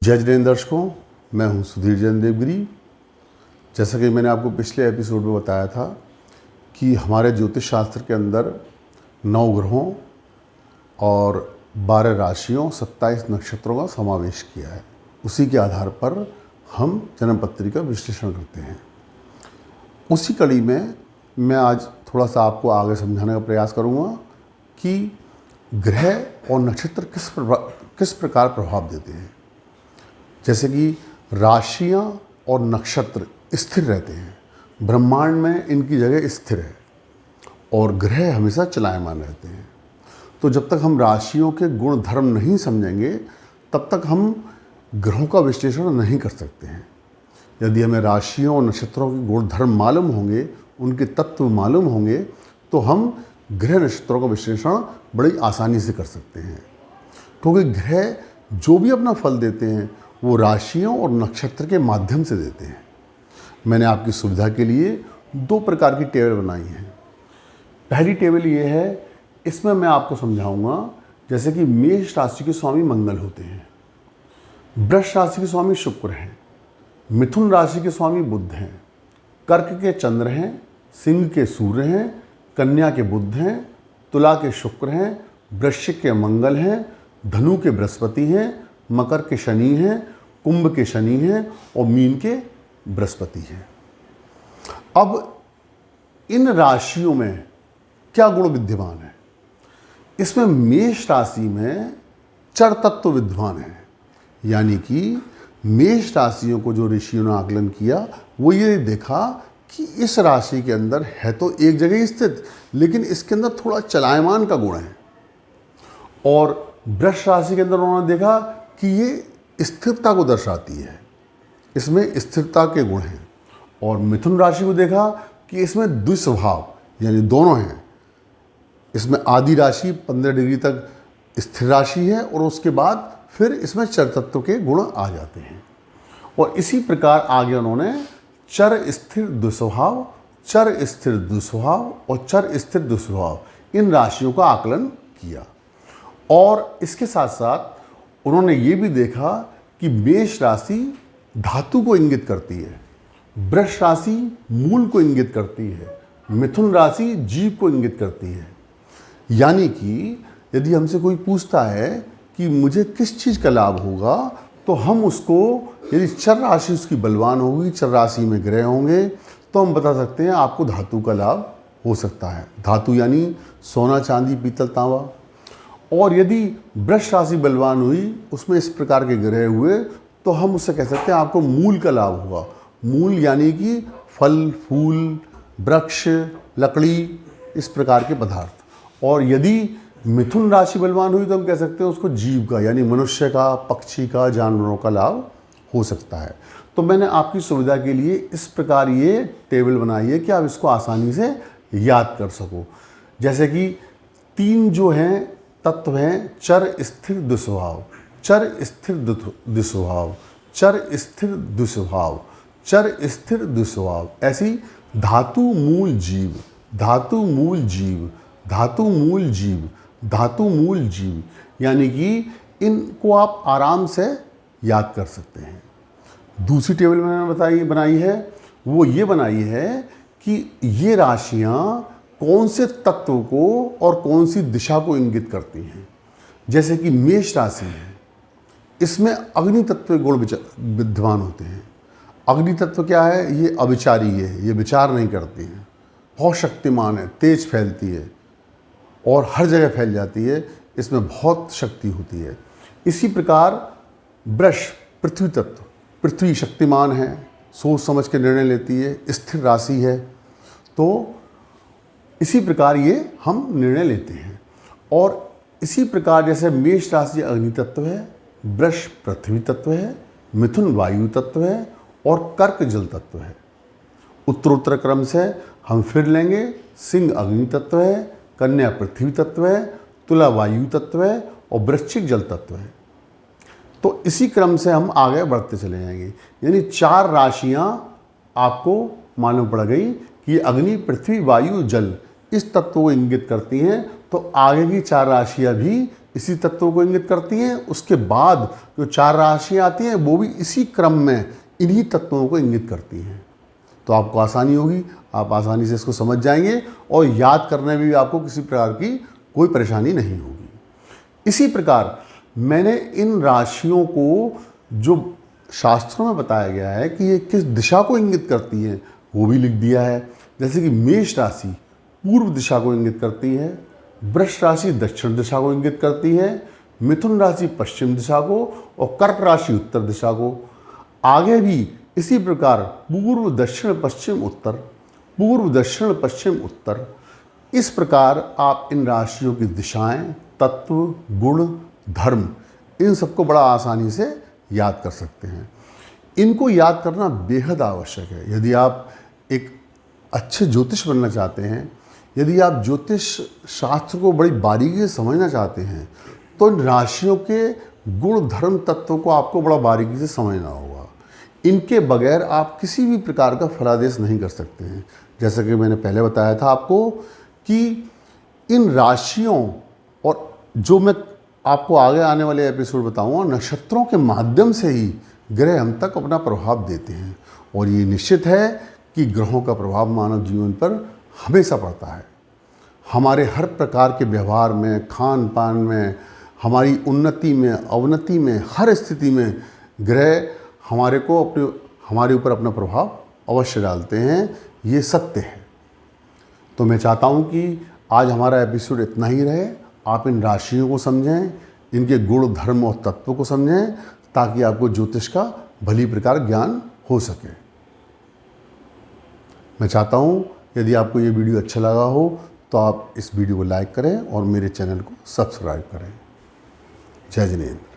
जय जिनेंद्र दर्शकों, मैं हूं सुधीर जैन देवगिरी। जैसा कि मैंने आपको पिछले एपिसोड में बताया था कि हमारे ज्योतिष शास्त्र के अंदर 9 ग्रहों और 12 राशियों 27 नक्षत्रों का समावेश किया है। उसी के आधार पर हम जन्म पत्री का विश्लेषण करते हैं। उसी कड़ी में मैं आज थोड़ा सा आपको आगे समझाने का प्रयास करूँगा कि ग्रह और नक्षत्र किस प्रकार प्रभाव देते हैं। जैसे कि राशियां और नक्षत्र स्थिर रहते हैं, ब्रह्मांड में इनकी जगह स्थिर है और ग्रह हमेशा चलायमान रहते हैं। तो जब तक हम राशियों के गुण धर्म नहीं समझेंगे तब तक हम ग्रहों का विश्लेषण नहीं कर सकते हैं। यदि हमें राशियों और नक्षत्रों के गुण धर्म मालूम होंगे, उनके तत्व मालूम होंगे, तो हम ग्रह नक्षत्रों का विश्लेषण बड़ी आसानी से कर सकते हैं। क्योंकि ग्रह जो भी अपना फल देते हैं वो राशियों और नक्षत्र के माध्यम से देते हैं। मैंने आपकी सुविधा के लिए 2 प्रकार की टेबल बनाई हैं। पहली टेबल ये है, इसमें मैं आपको समझाऊंगा जैसे कि मेष राशि के स्वामी मंगल होते हैं, वृष राशि के स्वामी शुक्र हैं, मिथुन राशि के स्वामी बुध हैं, कर्क के चंद्र हैं, सिंह के सूर्य हैं, कन्या के बुध हैं, तुला के शुक्र हैं, वृश्चिक के मंगल हैं, धनु के बृहस्पति हैं, मकर के शनि हैं, कुंभ के शनि हैं और मीन के बृहस्पति हैं। अब इन राशियों में क्या गुण विद्यमान है? इसमें मेष राशि में चर तत्व विद्यमान है। यानी कि मेष राशियों को जो ऋषियों ने आकलन किया वो ये देखा कि इस राशि के अंदर है तो एक जगह स्थित, लेकिन इसके अंदर थोड़ा चलायमान का गुण है। और वृष राशि के अंदर उन्होंने देखा कि ये स्थिरता को दर्शाती है, इसमें स्थिरता के गुण हैं। और मिथुन राशि को देखा कि इसमें द्विस्वभाव यानी दोनों हैं। इसमें आदि राशि 15 डिग्री तक स्थिर राशि है और उसके बाद फिर इसमें चर तत्व के गुण आ जाते हैं। और इसी प्रकार आगे उन्होंने चर स्थिर दुस्वभाव, चर स्थिर दुस्वभाव और चर स्थिर दुस्वभाव इन राशियों का आकलन किया। और इसके साथ साथ उन्होंने ये भी देखा कि मेष राशि धातु को इंगित करती है, वृष राशि मूल को इंगित करती है, मिथुन राशि जीव को इंगित करती है। यानी कि यदि हमसे कोई पूछता है कि मुझे किस चीज़ का लाभ होगा, तो हम उसको, यदि चर राशि उसकी बलवान होगी, चर राशि में ग्रह होंगे, तो हम बता सकते हैं आपको धातु का लाभ हो सकता है। धातु यानी सोना, चांदी, पीतल, तांबा। और यदि वृष राशि बलवान हुई, उसमें इस प्रकार के ग्रह हुए, तो हम उससे कह सकते हैं आपको मूल का लाभ होगा। मूल यानी कि फल, फूल, वृक्ष, लकड़ी, इस प्रकार के पदार्थ। और यदि मिथुन राशि बलवान हुई तो हम कह सकते हैं उसको जीव का यानी मनुष्य का, पक्षी का, जानवरों का लाभ हो सकता है। तो मैंने आपकी सुविधा के लिए इस प्रकार ये टेबल बनाई है कि आप इसको आसानी से याद कर सको। जैसे कि 3 जो हैं तत्व हैं, चर स्थिर दुस्वभाव, चर स्थिर दुस्वभाव, चर स्थिर दुस्वभाव, चर स्थिर दुस्वभाव। ऐसी धातु मूल जीव, धातु मूल जीव, धातु मूल जीव, धातु मूल जीव, यानी कि इनको आप आराम से याद कर सकते हैं। दूसरी टेबल मैंने बनाई है, वो ये बनाई है कि ये राशियां कौन से तत्व को और कौन सी दिशा को इंगित करती हैं। जैसे कि मेष राशि है, इसमें अग्नि तत्व के गुण विद्यमान होते हैं। अग्नि तत्व क्या है? ये अविचारी है, ये विचार नहीं करती है, बहुत शक्तिमान है, तेज फैलती है और हर जगह फैल जाती है, इसमें बहुत शक्ति होती है। इसी प्रकार वृष पृथ्वी तत्व, पृथ्वी शक्तिमान है, सोच समझ के निर्णय लेती है, स्थिर राशि है। तो इसी प्रकार ये हम निर्णय लेते हैं। और इसी प्रकार जैसे मेष राशि अग्नि तत्व है, वृष पृथ्वी तत्व है, मिथुन वायु तत्व है और कर्क जल तत्व है। उत्तरोत्तर क्रम से हम फिर लेंगे, सिंह अग्नि तत्व है, कन्या पृथ्वी तत्व है, तुला वायु तत्व है और वृश्चिक जल तत्व है। तो इसी क्रम से हम आगे बढ़ते चले जाएंगे। यानी 4 राशियां आपको मालूम पड़ गई कि अग्नि, पृथ्वी, वायु, जल इस तत्व को इंगित करती हैं। तो आगे की 4 राशियां भी इसी तत्वों को इंगित करती हैं। उसके बाद जो 4 राशियाँ आती हैं वो भी इसी क्रम में इन्हीं तत्वों को इंगित करती हैं। तो आपको आसानी होगी, आप आसानी से इसको समझ जाएंगे और याद करने में भी आपको किसी प्रकार की कोई परेशानी नहीं होगी। इसी प्रकार मैंने इन राशियों को जो शास्त्रों में बताया गया है कि ये किस दिशा को इंगित करती है वो भी लिख दिया है। जैसे कि मेष राशि पूर्व दिशा को इंगित करती है, वृष राशि दक्षिण दिशा को इंगित करती है, मिथुन राशि पश्चिम दिशा को और कर्क राशि उत्तर दिशा को। आगे भी इसी प्रकार पूर्व दक्षिण पश्चिम उत्तर, पूर्व दक्षिण पश्चिम उत्तर, इस प्रकार आप इन राशियों की दिशाएं, तत्व, गुण, धर्म, इन सबको बड़ा आसानी से याद कर सकते हैं। इनको याद करना बेहद आवश्यक है। यदि आप एक अच्छे ज्योतिष बनना चाहते हैं, यदि आप ज्योतिष शास्त्र को बड़ी बारीकी से समझना चाहते हैं, तो इन राशियों के गुण, धर्म, तत्वों को आपको बड़ा बारीकी से समझना होगा। इनके बगैर आप किसी भी प्रकार का फलादेश नहीं कर सकते हैं। जैसा कि मैंने पहले बताया था आपको कि इन राशियों और जो मैं आपको आगे आने वाले एपिसोड बताऊंगा, नक्षत्रों के माध्यम से ही ग्रह हम तक अपना प्रभाव देते हैं। और ये निश्चित है कि ग्रहों का प्रभाव मानव जीवन पर हमेशा पड़ता है। हमारे हर प्रकार के व्यवहार में, खान पान में, हमारी उन्नति में, अवनति में, हर स्थिति में ग्रह हमारे ऊपर अपना प्रभाव अवश्य डालते हैं। ये सत्य है। तो मैं चाहता हूँ कि आज हमारा एपिसोड इतना ही रहे। आप इन राशियों को समझें, इनके गुण, धर्म और तत्व को समझें, ताकि आपको ज्योतिष का भली प्रकार ज्ञान हो सके। मैं चाहता हूँ यदि आपको ये वीडियो अच्छा लगा हो तो आप इस वीडियो को लाइक करें और मेरे चैनल को सब्सक्राइब करें। जय जिनेंद्र।